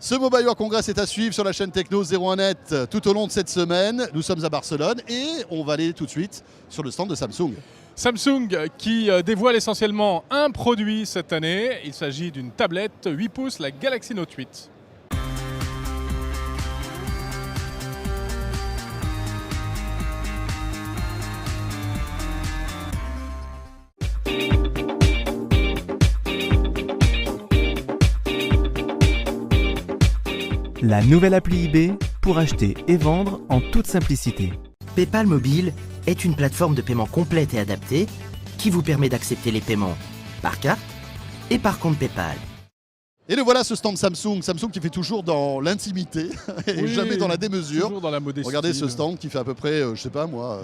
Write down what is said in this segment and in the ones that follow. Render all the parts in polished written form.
Ce Mobile World Congress est à suivre sur la chaîne Techno 01net tout au long de cette semaine. Nous sommes à Barcelone et on va aller tout de suite sur le stand de Samsung. Samsung qui dévoile essentiellement un produit cette année. Il s'agit d'une tablette 8 pouces, la Galaxy Note 8. La nouvelle appli eBay pour acheter et vendre en toute simplicité. PayPal Mobile est une plateforme de paiement complète et adaptée qui vous permet d'accepter les paiements par carte et par compte PayPal. Et le voilà, ce stand Samsung. Samsung qui fait toujours dans l'intimité et jamais dans la démesure. Toujours dans la modestie. Regardez ce stand qui fait à peu près, je sais pas moi,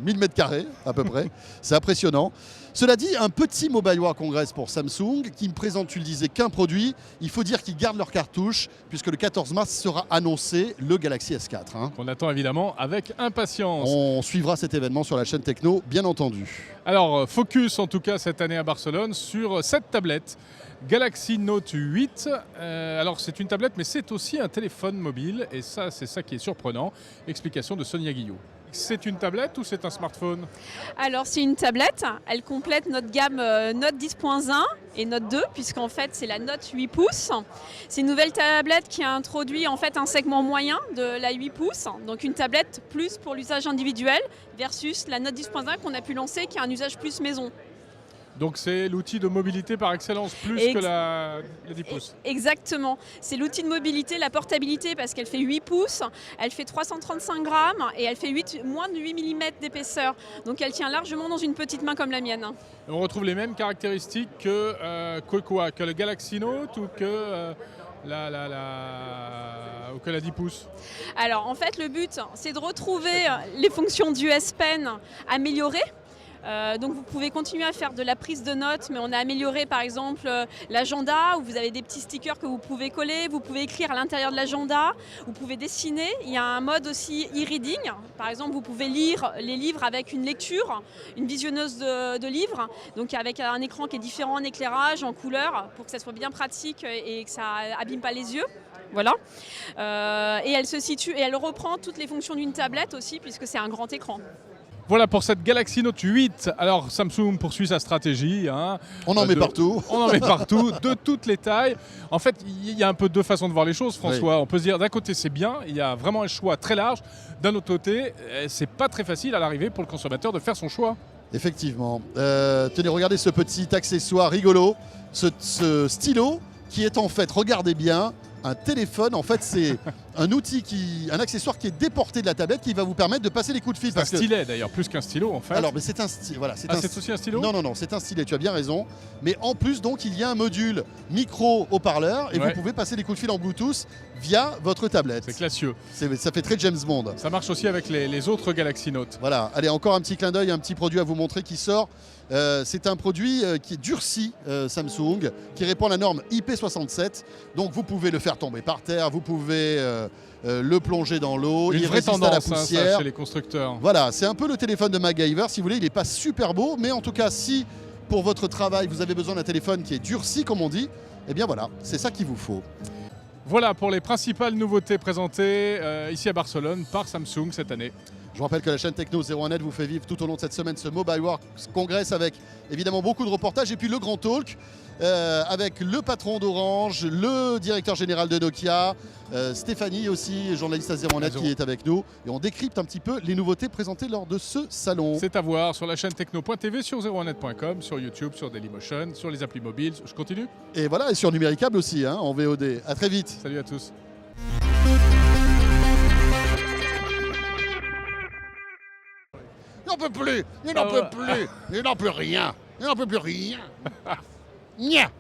1000 mètres carrés à peu près. C'est impressionnant. Cela dit, un petit Mobile World Congress pour Samsung qui ne présente, tu le disais, qu'un produit. Il faut dire qu'ils gardent leur cartouche puisque le 14 mars sera annoncé le Galaxy S4. Hein. On attend évidemment avec impatience. On suivra cet événement sur la chaîne Techno, bien entendu. Alors, focus en tout cas cette année à Barcelone sur cette tablette. Galaxy Note 8, alors c'est une tablette mais c'est aussi un téléphone mobile et ça c'est ça qui est surprenant. Explication de Sonia Guillot. C'est une tablette ou c'est un smartphone? Alors c'est une tablette, elle complète notre gamme Note 10.1 et Note 2 puisqu'en fait c'est la Note 8 pouces. C'est une nouvelle tablette qui a introduit en fait un segment moyen de la 8 pouces, donc une tablette plus pour l'usage individuel versus la Note 10.1 qu'on a pu lancer qui a un usage plus maison. Donc c'est l'outil de mobilité par excellence, plus que la 10 pouces. Exactement. C'est l'outil de mobilité, la portabilité, parce qu'elle fait 8 pouces, elle fait 335 grammes et elle fait moins de 8 mm d'épaisseur. Donc elle tient largement dans une petite main comme la mienne. On retrouve les mêmes caractéristiques que le Galaxy Note ou que la 10 pouces. Alors en fait le but c'est de retrouver les fonctions du S Pen améliorées. Donc vous pouvez continuer à faire de la prise de notes, mais on a amélioré par exemple l'agenda où vous avez des petits stickers que vous pouvez coller, vous pouvez écrire à l'intérieur de l'agenda, vous pouvez dessiner. Il y a un mode aussi e-reading, par exemple vous pouvez lire les livres avec une lecture, une visionneuse de livres, donc avec un écran qui est différent en éclairage, en couleur, pour que ça soit bien pratique et que ça abîme pas les yeux. Voilà. Et elle se situe et elle reprend toutes les fonctions d'une tablette aussi puisque c'est un grand écran. Voilà pour cette Galaxy Note 8. Alors Samsung poursuit sa stratégie. Hein, on en met partout. On en met partout, de toutes les tailles. En fait, il y a un peu deux façons de voir les choses, François. Oui. On peut se dire d'un côté c'est bien, il y a vraiment un choix très large. D'un autre côté, c'est pas très facile à l'arrivée pour le consommateur de faire son choix. Effectivement. Tenez, regardez ce petit accessoire rigolo, ce stylo qui est en fait, regardez bien, un téléphone. En fait, c'est un accessoire qui est déporté de la tablette qui va vous permettre de passer les coups de fil. C'est un stylet d'ailleurs, plus qu'un stylo en fait. Alors, mais c'est un stylet. Voilà, c'est aussi un stylo? Non, c'est un stylet, tu as bien raison. Mais en plus, donc, il y a un module micro-haut-parleur et vous pouvez passer les coups de fil en Bluetooth via votre tablette. C'est classieux. Ça fait très James Bond. Ça marche aussi avec les autres Galaxy Note. Voilà, allez, encore un petit clin d'œil, un petit produit à vous montrer qui sort. C'est un produit qui est durci Samsung, qui répond à la norme IP67. Donc vous pouvez le faire tomber par terre, vous pouvez le plonger dans l'eau, il résiste à la poussière. Ça, chez les constructeurs. Voilà, c'est un peu le téléphone de MacGyver, si vous voulez. Il n'est pas super beau, mais en tout cas, si pour votre travail vous avez besoin d'un téléphone qui est durci, comme on dit, eh bien voilà, c'est ça qu'il vous faut. Voilà pour les principales nouveautés présentées ici à Barcelone par Samsung cette année. Je vous rappelle que la chaîne Techno 01net vous fait vivre tout au long de cette semaine ce Mobile World Congress avec évidemment beaucoup de reportages et puis le grand talk avec le patron d'Orange, le directeur général de Nokia, Stéphanie aussi, journaliste à 01net qui est avec nous. Et on décrypte un petit peu les nouveautés présentées lors de ce salon. C'est à voir sur la chaîne techno.tv, sur 01net.com, sur YouTube, sur Dailymotion, sur les applis mobiles. Je continue? Et voilà, et sur Numéricable aussi, hein, en VOD. À très vite. Salut à tous. Il n'en peut plus, il n'en peut plus, il n'en peut rien, il n'en peut plus rien. Nya.